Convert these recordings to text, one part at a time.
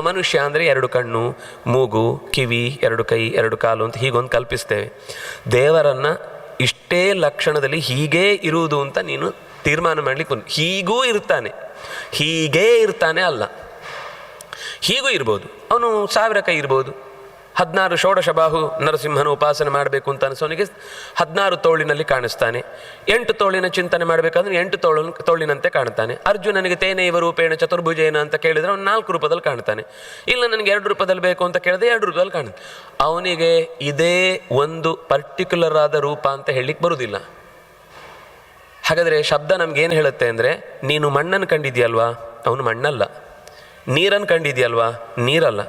ಮನುಷ್ಯ ಅಂದರೆ 2 ಕಣ್ಣು, ಮೂಗು, ಕಿವಿ, 2 ಕೈ, 2 ಕಾಲು ಅಂತ ಹೀಗೊಂದು ಕಲ್ಪಿಸ್ತೇವೆ. ದೇವರನ್ನು ಇಷ್ಟೇ ಲಕ್ಷಣದಲ್ಲಿ ಹೀಗೇ ಇರುವುದು ಅಂತ ನೀನು ತೀರ್ಮಾನ ಮಾಡಲಿಕ್ಕೆ ಹೀಗೂ ಇರ್ತಾನೆ, ಹೀಗೇ ಇರ್ತಾನೆ ಅಲ್ಲ, ಹೀಗೂ ಇರ್ಬೋದು. ಅವನು 1000 ಕೈ ಇರ್ಬೋದು. 16 ಷೋಡಶಬಾಹು ನರಸಿಂಹನ ಉಪಾಸನೆ ಮಾಡಬೇಕು ಅಂತ ಅನಿಸೋನಿಗೆ 16 ತೋಳಿನಲ್ಲಿ ಕಾಣಿಸ್ತಾನೆ. 8 ತೋಳಿನ ಚಿಂತನೆ ಮಾಡಬೇಕಾದ್ರೆ 8 ತೋಳಿನಂತೆ ಕಾಣ್ತಾನೆ. ಅರ್ಜುನನಿಗೆ ತೇನೈವ ರೂಪೇಣ ಚತುರ್ಭುಜೇನ ಅಂತ ಕೇಳಿದರೆ ಅವನು 4 ರೂಪದಲ್ಲಿ ಕಾಣ್ತಾನೆ. ಇಲ್ಲ ನನಗೆ 2 ರೂಪದಲ್ಲಿ ಬೇಕು ಅಂತ ಕೇಳಿದ್ರೆ 2 ರೂಪದಲ್ಲಿ ಕಾಣುತ್ತೆ. ಅವನಿಗೆ ಇದೇ ಒಂದು ಪರ್ಟಿಕ್ಯುಲರ್ ಆದ ರೂಪ ಅಂತ ಹೇಳಲಿಕ್ಕೆ ಬರುವುದಿಲ್ಲ. ಹಾಗಾದರೆ ಶಬ್ದ ನಮಗೇನು ಹೇಳುತ್ತೆ ಅಂದರೆ, ನೀನು ಮಣ್ಣನ್ನು ಕಂಡಿದ್ಯಲ್ವಾ, ಅವನು ಮಣ್ಣಲ್ಲ. ನೀರನ್ನು ಕಂಡಿದ್ಯಲ್ವಾ, ನೀರಲ್ಲ.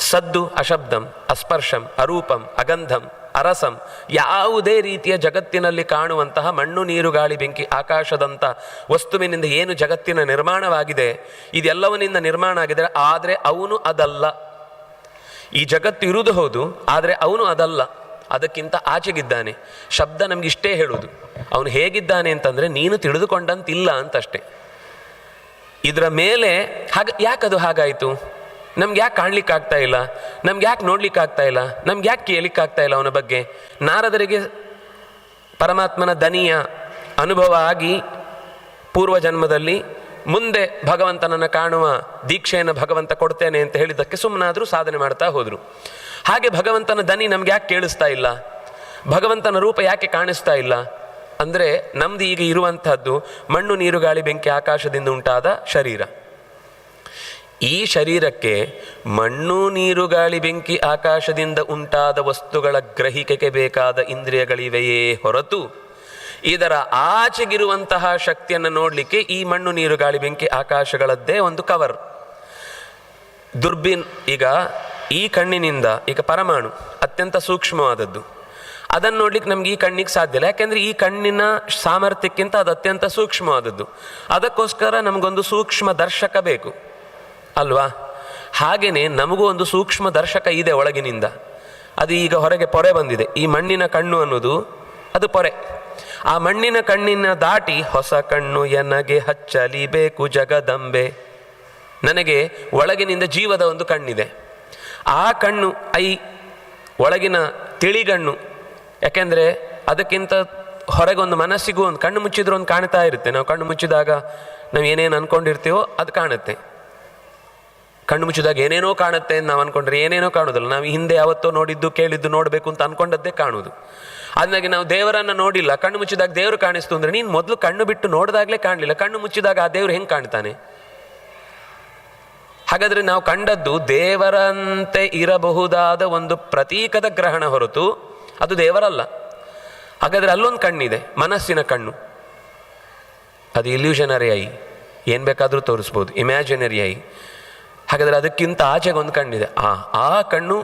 ಸದ್ದು ಅಶಬ್ದಂ, ಅಸ್ಪರ್ಶಂ, ಅರೂಪಂ, ಅಗಂಧಂ, ಅರಸಂ, ಯಾವುದೇ ರೀತಿಯ ಜಗತ್ತಿನಲ್ಲಿ ಕಾಣುವಂತಹ ಮಣ್ಣು, ನೀರು, ಗಾಳಿ, ಬೆಂಕಿ, ಆಕಾಶದಂಥ ವಸ್ತುವಿನಿಂದ ಏನು ಜಗತ್ತಿನ ನಿರ್ಮಾಣವಾಗಿದೆ, ಇದೆಲ್ಲವನಿಂದ ನಿರ್ಮಾಣ ಆಗಿದೆ. ಆದರೆ ಅವನು ಅದಲ್ಲ. ಈ ಜಗತ್ತು ಇರುವುದು ಹೌದು, ಆದರೆ ಅವನು ಅದಲ್ಲ, ಅದಕ್ಕಿಂತ ಆಚೆಗಿದ್ದಾನೆ. ಶಬ್ದ ನಮ್ಗೆ ಇಷ್ಟೇ ಹೇಳುವುದು. ಅವನು ಹೇಗಿದ್ದಾನೆ ಅಂತಂದರೆ ನೀನು ತಿಳಿದುಕೊಂಡಂತಿಲ್ಲ ಅಂತಷ್ಟೇ. ಇದರ ಮೇಲೆ ಯಾಕದು ಹಾಗಾಯಿತು? ನಮ್ಗೆ ಯಾಕೆ ಕಾಣಲಿಕ್ಕಾಗ್ತಾ ಇಲ್ಲ, ನಮ್ಗೆ ಯಾಕೆ ನೋಡ್ಲಿಕ್ಕಾಗ್ತಾ ಇಲ್ಲ, ನಮ್ಗೆ ಯಾಕೆ ಕೇಳಲಿಕ್ಕಾಗ್ತಾ ಇಲ್ಲ ಅವನ ಬಗ್ಗೆ? ನಾರದರಿಗೆ ಪರಮಾತ್ಮನ ದನಿಯ ಅನುಭವ ಆಗಿ ಪೂರ್ವಜನ್ಮದಲ್ಲಿ ಮುಂದೆ ಭಗವಂತನನ್ನು ಕಾಣುವ ದೀಕ್ಷೆಯನ್ನು ಭಗವಂತ ಕೊಡ್ತೇನೆ ಅಂತ ಹೇಳಿದ್ದಕ್ಕೆ ಸುಮ್ಮನಾದರೂ ಸಾಧನೆ ಮಾಡ್ತಾ ಹೋದರು. ಹಾಗೆ ಭಗವಂತನ ದನಿ ನಮ್ಗೆ ಯಾಕೆ ಕೇಳಿಸ್ತಾ ಇಲ್ಲ, ಭಗವಂತನ ರೂಪ ಯಾಕೆ ಕಾಣಿಸ್ತಾ ಇಲ್ಲ ಅಂದರೆ, ನಮ್ದು ಈಗ ಇರುವಂತಹದ್ದು ಮಣ್ಣು, ನೀರು, ಗಾಳಿ, ಬೆಂಕಿ, ಆಕಾಶದಿಂದ ಉಂಟಾದ ಶರೀರ. ಈ ಶರೀರಕ್ಕೆ ಮಣ್ಣು, ನೀರು, ಗಾಳಿ, ಬೆಂಕಿ, ಆಕಾಶದಿಂದ ಉಂಟಾದ ವಸ್ತುಗಳ ಗ್ರಹಿಕೆಗೆ ಬೇಕಾದ ಇಂದ್ರಿಯಗಳಿವೆಯೇ ಹೊರತು ಇದರ ಆಚೆಗಿರುವಂತಹ ಶಕ್ತಿಯನ್ನು ನೋಡಲಿಕ್ಕೆ ಈ ಮಣ್ಣು, ನೀರು, ಗಾಳಿ, ಬೆಂಕಿ, ಆಕಾಶಗಳದ್ದೇ ಒಂದು ಕವರ್. ದುರ್ಬಿನ್ ಈಗ ಈ ಕಣ್ಣಿನಿಂದ ಈಗ ಪರಮಾಣು ಅತ್ಯಂತ ಸೂಕ್ಷ್ಮವಾದದ್ದು, ಅದನ್ನು ನೋಡ್ಲಿಕ್ಕೆ ನಮ್ಗೆ ಈ ಕಣ್ಣಿಗೆ ಸಾಧ್ಯ ಇಲ್ಲ. ಯಾಕೆಂದರೆ ಈ ಕಣ್ಣಿನ ಸಾಮರ್ಥ್ಯಕ್ಕಿಂತ ಅದು ಅತ್ಯಂತ ಸೂಕ್ಷ್ಮವಾದದ್ದು. ಅದಕ್ಕೋಸ್ಕರ ನಮಗೊಂದು ಸೂಕ್ಷ್ಮ ದರ್ಶಕ ಬೇಕು ಅಲ್ವಾ? ಹಾಗೆಯೇ ನಮಗೂ ಒಂದು ಸೂಕ್ಷ್ಮ ದರ್ಶಕ ಇದೆ ಒಳಗಿನಿಂದ. ಅದು ಈಗ ಹೊರಗೆ ಪೊರೆ ಬಂದಿದೆ. ಈ ಮಣ್ಣಿನ ಕಣ್ಣು ಅನ್ನೋದು ಅದು ಪೊರೆ. ಆ ಮಣ್ಣಿನ ಕಣ್ಣಿನ ದಾಟಿ ಹೊಸ ಕಣ್ಣು ಎನಗೆ ಹಚ್ಚಲಿಬೇಕು ಜಗದಂಬೆ. ನನಗೆ ಒಳಗಿನಿಂದ ಜೀವದ ಒಂದು ಕಣ್ಣಿದೆ. ಆ ಕಣ್ಣು ಒಳಗಿನ ತಿಳಿಗಣ್ಣು. ಯಾಕೆಂದರೆ ಅದಕ್ಕಿಂತ ಹೊರಗೊಂದು ಮನಸ್ಸಿಗೂ ಒಂದು ಕಣ್ಣು ಮುಚ್ಚಿದ್ರೂ ಒಂದು ಕಾಣ್ತಾ ಇರುತ್ತೆ. ನಾವು ಕಣ್ಣು ಮುಚ್ಚಿದಾಗ ನಾವು ಏನೇನು ಅಂದ್ಕೊಂಡಿರ್ತೀವೋ ಅದು ಕಾಣುತ್ತೆ. ಕಣ್ಣು ಮುಚ್ಚಿದಾಗ ಏನೇನೋ ಕಾಣುತ್ತೆ ಅಂತ ನಾವು ಅಂದ್ಕೊಂಡ್ರೆ ಏನೇನೋ ಕಾಣೋದಿಲ್ಲ. ನಾವು ಹಿಂದೆ ಯಾವತ್ತೋ ನೋಡಿದ್ದು ಕೇಳಿದ್ದು ನೋಡಬೇಕು ಅಂತ ಅಂದ್ಕೊಂಡದ್ದೇ ಕಾಣುವುದು. ಅದನ್ನಾಗಿ ನಾವು ದೇವರನ್ನು ನೋಡಿಲ್ಲ, ಕಣ್ಣು ಮುಚ್ಚಿದಾಗ ದೇವರು ಕಾಣಿಸ್ತು ಅಂದರೆ ನೀನು ಮೊದಲು ಕಣ್ಣು ಬಿಟ್ಟು ನೋಡಿದಾಗಲೇ ಕಾಣಲಿಲ್ಲ, ಕಣ್ಣು ಮುಚ್ಚಿದಾಗ ಆ ದೇವರು ಹೆಂಗೆ ಕಾಣ್ತಾನೆ? ಹಾಗಾದರೆ ನಾವು ಕಂಡದ್ದು ದೇವರಂತೆ ಇರಬಹುದಾದ ಒಂದು ಪ್ರತೀಕದ ಗ್ರಹಣ ಹೊರತು ಅದು ದೇವರಲ್ಲ. ಹಾಗಾದರೆ ಅಲ್ಲೊಂದು ಕಣ್ಣಿದೆ, ಮನಸ್ಸಿನ ಕಣ್ಣು. ಅದು ಇಲ್ಯೂಷನರಿ ಐ, ಏನು ಬೇಕಾದರೂ ತೋರಿಸ್ಬೋದು, ಇಮ್ಯಾಜಿನರಿ ಐ. ಹಾಗಾದರೆ ಅದಕ್ಕಿಂತ ಆಚೆಗೊಂದು ಕಣ್ಣಿದೆ. ಆ ಕಣ್ಣು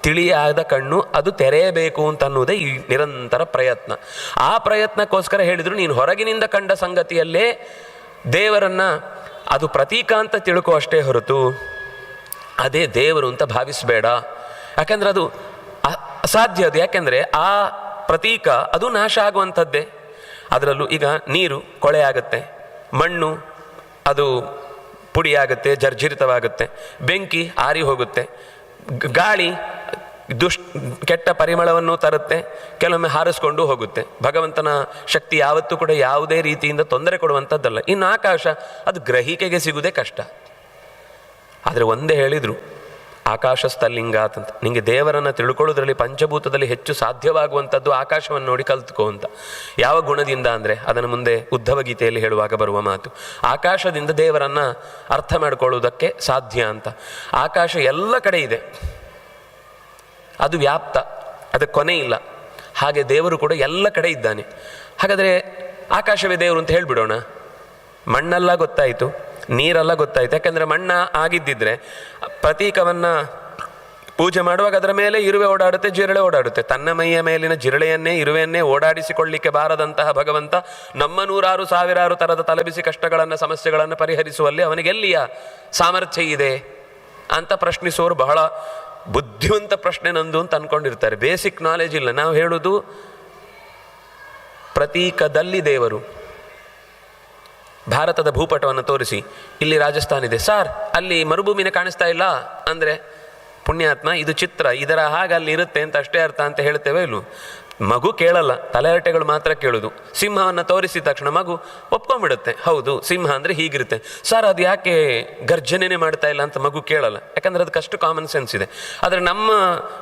ತಿಳಿಯಾದ ಕಣ್ಣು, ಅದು ತೆರೆಯಬೇಕು ಅಂತ ಅನ್ನೋದೇ ಈ ನಿರಂತರ ಪ್ರಯತ್ನ. ಆ ಪ್ರಯತ್ನಕ್ಕೋಸ್ಕರ ಹೇಳಿದರು, ನೀನು ಹೊರಗಿನಿಂದ ಕಂಡ ಸಂಗತಿಯಲ್ಲೇ ದೇವರನ್ನು ಅದು ಪ್ರತೀಕ ಅಂತ ತಿಳ್ಕೋ ಅಷ್ಟೇ ಹೊರತು ಅದೇ ದೇವರು ಅಂತ ಭಾವಿಸಬೇಡ. ಯಾಕೆಂದರೆ ಅದು ಅಸಾಧ್ಯ. ಅದು ಯಾಕೆಂದರೆ ಆ ಪ್ರತೀಕ ಅದು ನಾಶ ಆಗುವಂಥದ್ದೇ. ಅದರಲ್ಲೂ ಈಗ ನೀರು ಕೊಳೆ ಆಗುತ್ತೆ, ಮಣ್ಣು ಅದು ಪುಡಿಯಾಗುತ್ತೆ, ಜರ್ಜರಿತವಾಗುತ್ತೆ, ಬೆಂಕಿ ಆರಿ ಹೋಗುತ್ತೆ, ಗಾಳಿ ಕೆಟ್ಟ ಪರಿಮಳವನ್ನು ತರುತ್ತೆ, ಕೆಲವೊಮ್ಮೆ ಹಾರಿಸ್ಕೊಂಡು ಹೋಗುತ್ತೆ. ಭಗವಂತನ ಶಕ್ತಿ ಯಾವತ್ತೂ ಕೂಡ ಯಾವುದೇ ರೀತಿಯಿಂದ ತೊಂದರೆ ಕೊಡುವಂಥದ್ದಲ್ಲ. ಇನ್ನು ಆಕಾಶ ಅದು ಗ್ರಹಿಕೆಗೆ ಸಿಗುವುದೇ ಕಷ್ಟ. ಆದರೆ ಒಂದೇ ಹೇಳಿದರು, ಆಕಾಶಸ್ಥಲಿಂಗಾತ್ ಅಂತ. ನಿಮಗೆ ದೇವರನ್ನು ತಿಳ್ಕೊಳ್ಳೋದ್ರಲ್ಲಿ ಪಂಚಭೂತದಲ್ಲಿ ಹೆಚ್ಚು ಸಾಧ್ಯವಾಗುವಂಥದ್ದು ಆಕಾಶವನ್ನು ನೋಡಿ ಕಲ್ತ್ಕೋ ಅಂತ. ಯಾವ ಗುಣದಿಂದ ಅಂದರೆ ಅದನ್ನು ಮುಂದೆ ಉದ್ಧವ ಗೀತೆಯಲ್ಲಿ ಹೇಳುವಾಗ ಬರುವ ಮಾತು. ಆಕಾಶದಿಂದ ದೇವರನ್ನು ಅರ್ಥ ಮಾಡಿಕೊಳ್ಳುವುದಕ್ಕೆ ಸಾಧ್ಯ ಅಂತ. ಆಕಾಶ ಎಲ್ಲ ಕಡೆ ಇದೆ, ಅದು ವ್ಯಾಪ್ತ, ಅದಕ್ಕೆ ಕೊನೆ ಇಲ್ಲ. ಹಾಗೆ ದೇವರು ಕೂಡ ಎಲ್ಲ ಕಡೆ ಇದ್ದಾನೆ. ಹಾಗಾದರೆ ಆಕಾಶವೇ ದೇವರು ಅಂತ ಹೇಳಿಬಿಡೋಣ. ಮಣ್ಣೆಲ್ಲ ಗೊತ್ತಾಯಿತು, ನೀರೆಲ್ಲ ಗೊತ್ತಾಯಿತು. ಯಾಕೆಂದರೆ ಮಣ್ಣ ಆಗಿದ್ದಿದ್ರೆ ಪ್ರತೀಕವನ್ನು ಪೂಜೆ ಮಾಡುವಾಗ ಅದರ ಮೇಲೆ ಇರುವೆ ಓಡಾಡುತ್ತೆ, ಜಿರಳೆ ಓಡಾಡುತ್ತೆ. ತನ್ನ ಮೈಯ ಮೇಲಿನ ಜಿರಳೆಯನ್ನೇ ಇರುವೆಯನ್ನೇ ಓಡಾಡಿಸಿಕೊಳ್ಳಿಕ್ಕೆ ಬಾರದಂತಹ ಭಗವಂತ ನಮ್ಮ 100,000 ಥರದ ತಲೆಬಿಸಿ ಕಷ್ಟಗಳನ್ನು ಸಮಸ್ಯೆಗಳನ್ನು ಪರಿಹರಿಸುವಲ್ಲಿ ಅವನಿಗೆ ಎಲ್ಲಿಯ ಸಾಮರ್ಥ್ಯ ಇದೆ ಅಂತ ಪ್ರಶ್ನಿಸುವವರು ಬಹಳ ಬುದ್ಧಿವಂತ ಪ್ರಶ್ನೆ ನಂದು ಅಂತ ಅಂದ್ಕೊಂಡಿರ್ತಾರೆ. ಬೇಸಿಕ್ ನಾಲೆಜ್ ಇಲ್ಲ. ನಾವು ಹೇಳುವುದು ಪ್ರತೀಕದಲ್ಲಿ ದೇವರು, ಭಾರತದ ಭೂಪಟವನ್ನು ತೋರಿಸಿ, ಇಲ್ಲಿ ರಾಜಸ್ಥಾನ ಇದೆ ಸಾರ್, ಅಲ್ಲಿ ಮರುಭೂಮಿನೇ ಕಾಣಿಸ್ತಾ ಇಲ್ಲ ಅಂದರೆ, ಪುಣ್ಯಾತ್ಮ ಇದು ಚಿತ್ರ, ಇದರ ಹಾಗೆ ಅಲ್ಲಿ ಇರುತ್ತೆ ಅಂತ ಅಷ್ಟೇ ಅರ್ಥ ಅಂತ ಹೇಳ್ತೇವೆ ಇಲ್ಲೂ? ಮಗು ಕೇಳಲ್ಲ, ತಲೆಹರಟೆಗಳು ಮಾತ್ರ ಕೇಳೋದು. ಸಿಂಹವನ್ನು ತೋರಿಸಿದ ತಕ್ಷಣ ಮಗು ಒಪ್ಕೊಂಡ್ಬಿಡುತ್ತೆ, ಹೌದು ಸಿಂಹ ಅಂದರೆ ಹೀಗಿರುತ್ತೆ. ಸರ್ ಅದು ಯಾಕೆ ಗರ್ಜನೆ ಮಾಡ್ತಾ ಇಲ್ಲ ಅಂತ ಮಗು ಕೇಳಲ್ಲ, ಯಾಕಂದರೆ ಅದಕ್ಕಷ್ಟು ಕಾಮನ್ ಸೆನ್ಸ್ ಇದೆ. ಆದರೆ ನಮ್ಮ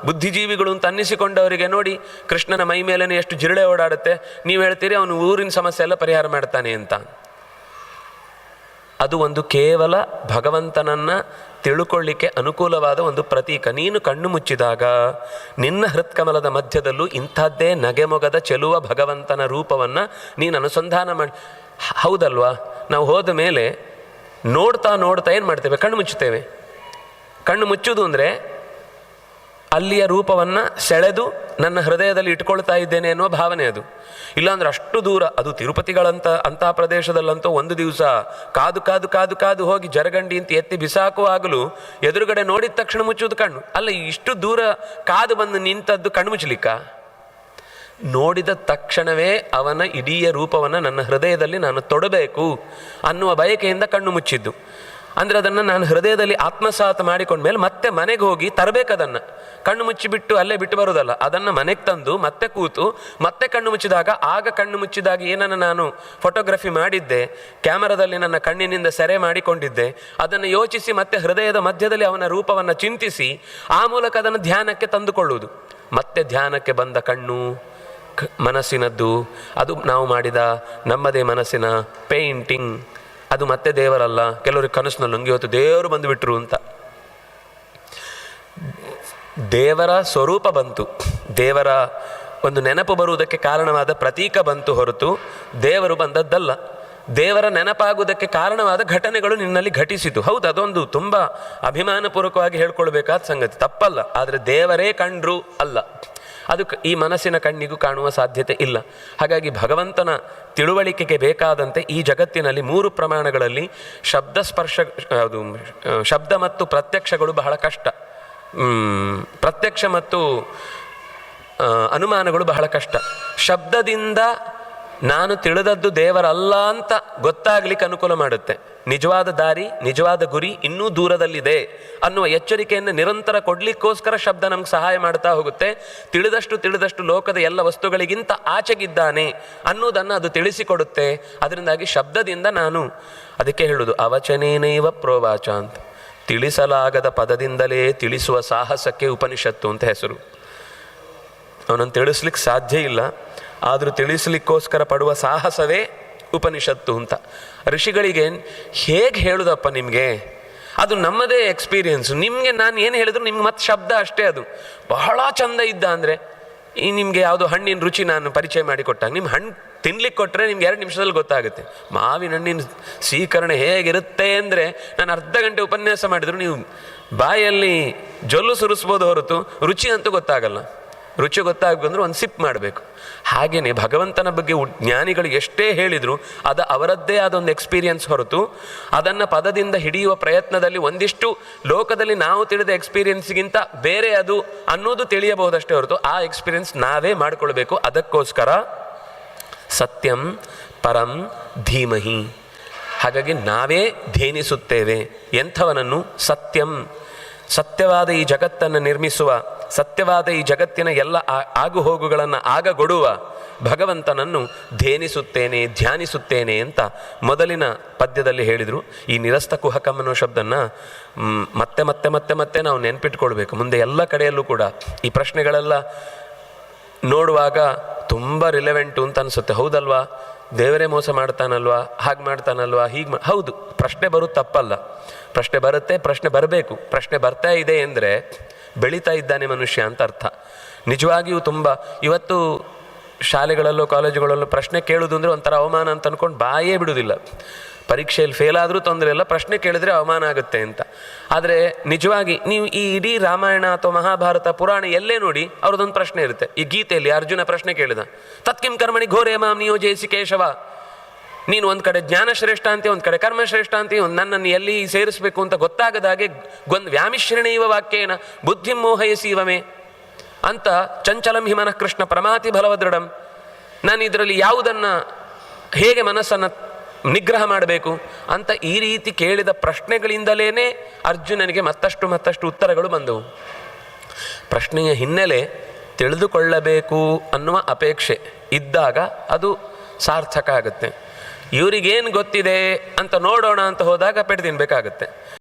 ಬುದ್ಧಿಜೀವಿಗಳು ಅಂತ ಅನ್ನಿಸಿಕೊಂಡವರಿಗೆ ನೋಡಿ, ಕೃಷ್ಣನ ಮೈ ಮೇಲೇ ಎಷ್ಟು ಜಿರಳೆ ಓಡಾಡುತ್ತೆ, ನೀವು ಹೇಳ್ತೀರಿ ಅವನು ಊರಿನ ಸಮಸ್ಯೆ ಎಲ್ಲ ಪರಿಹಾರ ಮಾಡ್ತಾನೆ ಅಂತ. ಅದು ಒಂದು ಕೇವಲ ಭಗವಂತನನ್ನು ತಿಳ್ಕೊಳ್ಳಿಕ್ಕೆ ಅನುಕೂಲವಾದ ಒಂದು ಪ್ರತೀಕ. ನೀನು ಕಣ್ಣು ಮುಚ್ಚಿದಾಗ ನಿನ್ನ ಹೃತ್ಕಮಲದ ಮಧ್ಯದಲ್ಲೂ ಇಂಥದ್ದೇ ನಗೆಮೊಗದ ಚೆಲುವ ಭಗವಂತನ ರೂಪವನ್ನು ನೀನು ಅನುಸಂಧಾನ ಮಾಡಿ. ಹೌದಲ್ವಾ? ನಾವು ಹೋದ ಮೇಲೆ ನೋಡ್ತಾ ನೋಡ್ತಾ ಏನು ಮಾಡ್ತೇವೆ? ಕಣ್ಣು ಮುಚ್ಚುತ್ತೇವೆ. ಕಣ್ಣು ಮುಚ್ಚುವುದು ಅಂದರೆ ಅಲ್ಲಿಯ ರೂಪವನ್ನು ಸೆಳೆದು ನನ್ನ ಹೃದಯದಲ್ಲಿ ಇಟ್ಕೊಳ್ತಾ ಇದ್ದೇನೆ ಅನ್ನುವ ಭಾವನೆ ಅದು. ಇಲ್ಲಾಂದ್ರೆ ಅಷ್ಟು ದೂರ, ಅದು ತಿರುಪತಿಗಳಂತ ಅಂತಹ ಪ್ರದೇಶದಲ್ಲಂತೂ ಒಂದು ದಿವಸ ಕಾದು ಕಾದು ಕಾದು ಕಾದು ಹೋಗಿ ಜರಗಂಡಿ ಅಂತ ಎತ್ತಿ ಬಿಸಾಕುವಾಗಲೂ ಎದುರುಗಡೆ ನೋಡಿದ ತಕ್ಷಣ ಮುಚ್ಚುವುದು ಕಣ್ಣು. ಅಲ್ಲ, ಇಷ್ಟು ದೂರ ಕಾದು ಬಂದು ನಿಂತದ್ದು ಕಣ್ಣು ಮುಚ್ಚಲಿಕ್ಕ? ನೋಡಿದ ತಕ್ಷಣವೇ ಅವನ ಇಡೀ ರೂಪವನ್ನು ನನ್ನ ಹೃದಯದಲ್ಲಿ ನಾನು ತೊಡಬೇಕು ಅನ್ನುವ ಬಯಕೆಯಿಂದ ಕಣ್ಣು ಮುಚ್ಚಿದ್ದು. ಅಂದರೆ ಅದನ್ನು ನಾನು ಹೃದಯದಲ್ಲಿ ಆತ್ಮಸಾತ್ ಮಾಡಿಕೊಂಡ್ಮೇಲೆ ಮತ್ತೆ ಮನೆಗೆ ಹೋಗಿ ತರಬೇಕದನ್ನು. ಕಣ್ಣು ಮುಚ್ಚಿಬಿಟ್ಟು ಅಲ್ಲೇ ಬಿಟ್ಟು ಬರೋದಲ್ಲ, ಅದನ್ನು ಮನೆಗೆ ತಂದು ಮತ್ತೆ ಕೂತು ಮತ್ತೆ ಕಣ್ಣು ಮುಚ್ಚಿದಾಗ, ಆಗ ಕಣ್ಣು ಮುಚ್ಚಿದಾಗ ಏನನ್ನು ನಾನು ಫೋಟೋಗ್ರಫಿ ಮಾಡಿದ್ದೆ, ಕ್ಯಾಮರಾದಲ್ಲಿ ನನ್ನ ಕಣ್ಣಿನಿಂದ ಸೆರೆ ಮಾಡಿಕೊಂಡಿದ್ದೆ, ಅದನ್ನು ಯೋಚಿಸಿ ಮತ್ತೆ ಹೃದಯದ ಮಧ್ಯದಲ್ಲಿ ಅವನ ರೂಪವನ್ನು ಚಿಂತಿಸಿ ಆ ಮೂಲಕ ಅದನ್ನು ಧ್ಯಾನಕ್ಕೆ ತಂದುಕೊಳ್ಳುವುದು. ಮತ್ತೆ ಧ್ಯಾನಕ್ಕೆ ಬಂದ ಕಣ್ಣು ಮನಸ್ಸಿನದ್ದು, ಅದು ನಾವು ಮಾಡಿದ ನಮ್ಮದೇ ಮನಸ್ಸಿನ ಪೇಂಟಿಂಗ್, ಅದು ಮತ್ತೆ ದೇವರಲ್ಲ. ಕೆಲವರಿಗೆ ಕನಸಿನಲ್ಲಿ ನಂಗೆ ಇವತ್ತು ದೇವರು ಬಂದುಬಿಟ್ರು ಅಂತ. ದೇವರ ಸ್ವರೂಪ ಬಂತು, ದೇವರ ಒಂದು ನೆನಪು ಬರುವುದಕ್ಕೆ ಕಾರಣವಾದ ಪ್ರತೀಕ ಬಂತು ಹೊರತು ದೇವರು ಬಂದದ್ದಲ್ಲ. ದೇವರ ನೆನಪಾಗುವುದಕ್ಕೆ ಕಾರಣವಾದ ಘಟನೆಗಳು ನಿನ್ನಲ್ಲಿ ಘಟಿಸಿತು. ಹೌದು, ಅದೊಂದು ತುಂಬ ಅಭಿಮಾನಪೂರ್ವಕವಾಗಿ ಹೇಳ್ಕೊಳ್ಬೇಕಾದ ಸಂಗತಿ, ತಪ್ಪಲ್ಲ. ಆದರೆ ದೇವರೇ ಕಂಡ್ರು ಅಲ್ಲ, ಅದು ಈ ಮನಸ್ಸಿನ ಕಣ್ಣಿಗೂ ಕಾಣುವ ಸಾಧ್ಯತೆ ಇಲ್ಲ. ಹಾಗಾಗಿ ಭಗವಂತನ ತಿಳುವಳಿಕೆಗೆ ಬೇಕಾದಂತೆ ಈ ಜಗತ್ತಿನಲ್ಲಿ 3 ಪ್ರಮಾಣಗಳಲ್ಲಿ ಶಬ್ದ ಸ್ಪರ್ಶ, ಅದು ಶಬ್ದ ಮತ್ತು ಪ್ರತ್ಯಕ್ಷಗಳು ಬಹಳ ಕಷ್ಟ. ಪ್ರತ್ಯಕ್ಷ ಮತ್ತು ಅನುಮಾನಗಳು ಬಹಳ ಕಷ್ಟ. ಶಬ್ದದಿಂದ ನಾನು ತಿಳಿದದ್ದು ದೇವರಲ್ಲ ಅಂತ ಗೊತ್ತಾಗ್ಲಿಕ್ಕೆ ಅನುಕೂಲ ಮಾಡುತ್ತೆ. ನಿಜವಾದ ದಾರಿ, ನಿಜವಾದ ಗುರಿ ಇನ್ನೂ ದೂರದಲ್ಲಿದೆ ಅನ್ನುವ ಎಚ್ಚರಿಕೆಯನ್ನು ನಿರಂತರ ಕೊಡಲಿಕ್ಕೋಸ್ಕರ ಶಬ್ದ ನಮ್ಗೆ ಸಹಾಯ ಮಾಡ್ತಾ ಹೋಗುತ್ತೆ. ತಿಳಿದಷ್ಟು ಲೋಕದ ಎಲ್ಲ ವಸ್ತುಗಳಿಗಿಂತ ಆಚೆಗಿದ್ದಾನೆ ಅನ್ನೋದನ್ನು ಅದು ತಿಳಿಸಿಕೊಡುತ್ತೆ. ಅದರಿಂದಾಗಿ ಶಬ್ದದಿಂದ ನಾನು ಅದಕ್ಕೆ ಹೇಳುವುದು ಅವಚನೇನೈವ ಪ್ರೋವಾಚ ಅಂತ. ತಿಳಿಸಲಾಗದ ಪದದಿಂದಲೇ ತಿಳಿಸುವ ಸಾಹಸಕ್ಕೆ ಉಪನಿಷತ್ತು ಅಂತ ಹೆಸರು. ಅವನನ್ನು ತಿಳಿಸ್ಲಿಕ್ಕೆ ಸಾಧ್ಯ ಇಲ್ಲ, ಆದರೂ ತಿಳಿಸ್ಲಿಕ್ಕೋಸ್ಕರ ಪಡುವ ಸಾಹಸವೇ ಉಪನಿಷತ್ತು ಅಂತ. ಋಷಿಗಳಿಗೆ ಹೇಗೆ ಹೇಳುದಪ್ಪ ನಿಮಗೆ? ಅದು ನಮ್ಮದೇ ಎಕ್ಸ್ಪೀರಿಯೆನ್ಸು. ನಿಮಗೆ ನಾನು ಏನು ಹೇಳಿದ್ರು ನಿಮ್ಗೆ ಮತ್ತೆ ಶಬ್ದ ಅಷ್ಟೇ. ಅದು ಬಹಳ ಚಂದ ಇದ್ದ ಅಂದರೆ, ಈ ನಿಮಗೆ ಯಾವುದೋ ಹಣ್ಣಿನ ರುಚಿ ನಾನು ಪರಿಚಯ ಮಾಡಿಕೊಟ್ಟಾಗ ನಿಮ್ಮ ಹಣ್ಣು ತಿನ್ಲಿಕ್ಕೆ ಕೊಟ್ಟರೆ ನಿಮ್ಗೆ 2 ನಿಮಿಷದಲ್ಲಿ ಗೊತ್ತಾಗುತ್ತೆ. ಮಾವಿನ ಹಣ್ಣಿನ ಸ್ವೀಕರಣೆ ಹೇಗಿರುತ್ತೆ ಅಂದರೆ, ನಾನು ಅರ್ಧ ಗಂಟೆ ಉಪನ್ಯಾಸ ಮಾಡಿದ್ರು ನೀವು ಬಾಯಲ್ಲಿ ಜೊಲ್ಲು ಸುರಿಸ್ಬೋದು ಹೊರತು ರುಚಿ ಅಂತೂ ಗೊತ್ತಾಗಲ್ಲ. ರುಚಿ ಗೊತ್ತಾಗಬೇಕಂದ್ರೆ ಒಂದು ಸಿಪ್ ಮಾಡಬೇಕು. ಹಾಗೆಯೇ ಭಗವಂತನ ಬಗ್ಗೆ ಜ್ಞಾನಿಗಳು ಎಷ್ಟೇ ಹೇಳಿದರು ಅದು ಅವರದ್ದೇ ಆದ ಒಂದು ಎಕ್ಸ್ಪೀರಿಯನ್ಸ್ ಹೊರತು ಅದನ್ನು ಪದದಿಂದ ಹಿಡಿಯುವ ಪ್ರಯತ್ನದಲ್ಲಿ ಒಂದಿಷ್ಟು ಲೋಕದಲ್ಲಿ ನಾವು ತಿಳಿದ ಎಕ್ಸ್ಪೀರಿಯನ್ಸ್ಗಿಂತ ಬೇರೆ ಅದು ಅನ್ನೋದು ತಿಳಿಯಬಹುದಷ್ಟೇ ಹೊರತು ಆ ಎಕ್ಸ್ಪೀರಿಯನ್ಸ್ ನಾವೇ ಮಾಡಿಕೊಳ್ಬೇಕು. ಅದಕ್ಕೋಸ್ಕರ ಸತ್ಯಂ ಪರಂ ಧೀಮಹಿ. ಹಾಗಾಗಿ ನಾವೇ ಧ್ಯೇನಿಸುತ್ತೇವೆ ಎಂಥವನನ್ನು? ಸತ್ಯಂ, ಸತ್ಯವಾದ ಈ ಜಗತ್ತನ್ನು ನಿರ್ಮಿಸುವ, ಸತ್ಯವಾದ ಈ ಜಗತ್ತಿನ ಎಲ್ಲ ಆಗುಹೋಗುಗಳನ್ನು ಆಗಗೊಡುವ ಭಗವಂತನನ್ನು ಧ್ಯೇನಿಸುತ್ತೇನೆ, ಧ್ಯಾನಿಸುತ್ತೇನೆ ಅಂತ ಮೊದಲಿನ ಪದ್ಯದಲ್ಲಿ ಹೇಳಿದರು. ಈ ನಿರಸ್ತ ಕುಹಕಂ ಅನ್ನೋ ಶಬ್ದನ್ನು ಮತ್ತೆ ಮತ್ತೆ ಮತ್ತೆ ಮತ್ತೆ ನಾವು ನೆನ್ಪಿಟ್ಕೊಳ್ಬೇಕು. ಮುಂದೆ ಎಲ್ಲ ಕಡೆಯಲ್ಲೂ ಕೂಡ ಈ ಪ್ರಶ್ನೆಗಳೆಲ್ಲ ನೋಡುವಾಗ ತುಂಬ ರಿಲೆವೆಂಟು ಅಂತ ಅನಿಸುತ್ತೆ. ಹೌದಲ್ವಾ? ದೇವರೇ ಮೋಸ ಮಾಡ್ತಾನಲ್ವಾ, ಹಾಗೆ ಮಾಡ್ತಾನಲ್ವಾ, ಹೀಗೆ ಹೌದು, ಪ್ರಶ್ನೆ ಬರೋದು ತಪ್ಪಲ್ಲ. ಪ್ರಶ್ನೆ ಬರುತ್ತೆ, ಪ್ರಶ್ನೆ ಬರಬೇಕು. ಪ್ರಶ್ನೆ ಬರ್ತಾ ಇದೆ ಅಂದರೆ ಬೆಳೀತಾ ಇದ್ದಾನೆ ಮನುಷ್ಯ ಅಂತ ಅರ್ಥ. ನಿಜವಾಗಿಯೂ ತುಂಬ ಇವತ್ತು ಶಾಲೆಗಳಲ್ಲೋ ಕಾಲೇಜುಗಳಲ್ಲೋ ಪ್ರಶ್ನೆ ಕೇಳೋದು ಅಂದರೆ ಒಂಥರ ಅವಮಾನ ಅಂತ ಅಂದ್ಕೊಂಡು ಬಾಯೇ ಬಿಡೋದಿಲ್ಲ. ಪರೀಕ್ಷೆಯಲ್ಲಿ ಫೇಲ್ ಆದರೂ ತೊಂದರೆ ಇಲ್ಲ, ಪ್ರಶ್ನೆ ಕೇಳಿದರೆ ಅವಮಾನ ಆಗುತ್ತೆ ಅಂತ. ಆದರೆ ನಿಜವಾಗಿ ನೀವು ಈ ಇಡೀ ರಾಮಾಯಣ ಅಥವಾ ಮಹಾಭಾರತ ಪುರಾಣ ಎಲ್ಲೇ ನೋಡಿ ಅವ್ರದ್ದೊಂದು ಪ್ರಶ್ನೆ ಇರುತ್ತೆ. ಈ ಗೀತೆಯಲ್ಲಿ ಅರ್ಜುನ ಪ್ರಶ್ನೆ ಕೇಳಿದ, ತತ್ಕಿಂ ಕರ್ಮಣಿ ಘೋರೇ ಮಾಂ ನಿಯೋಜಯಿಸಿ ಕೇಶವ. ನೀನು ಒಂದು ಕಡೆ ಜ್ಞಾನಶ್ರೇಷ್ಠ ಅಂತೆ, ಒಂದು ಕಡೆ ಕರ್ಮಶ್ರೇಷ್ಠ ಅಂತೆ, ನನ್ನನ್ನು ಎಲ್ಲಿ ಸೇರಿಸಬೇಕು ಅಂತ ಗೊತ್ತಾಗದಾಗೆ ವ್ಯಾಮಿಶ್ರಣೀವ ವಾಕ್ಯೇನ ಬುದ್ಧಿಂ ಮೋಹಯಸೀವಮೇ ಅಂತ ಚಂಚಲಂ ಹಿ ಮನಃ ಕೃಷ್ಣ ಪ್ರಮಾತಿ ಬಲವದೃಢಂ. ನಾನು ಇದರಲ್ಲಿ ಯಾವುದನ್ನು ಹೇಗೆ ಮನಸ್ಸನ್ನು ನಿಗ್ರಹ ಮಾಡಬೇಕು ಅಂತ ಈ ರೀತಿ ಕೇಳಿದ ಪ್ರಶ್ನೆಗಳಿಂದಲೇ ಅರ್ಜುನನಿಗೆ ಮತ್ತಷ್ಟು ಉತ್ತರಗಳು ಬಂದವು. ಪ್ರಶ್ನೆಯ ಹಿನ್ನೆಲೆ ತಿಳಿದುಕೊಳ್ಳಬೇಕು ಅನ್ನುವ ಅಪೇಕ್ಷೆ ಇದ್ದಾಗ ಅದು ಸಾರ್ಥಕ ಆಗುತ್ತೆ. ಇವರಿಗೇನು ಗೊತ್ತಿದೆ ಅಂತ ನೋಡೋಣ ಅಂತ ಹೋದಾಗ ಪೆಟ್ಟು ತಿನ್ನಬೇಕಾಗತ್ತೆ.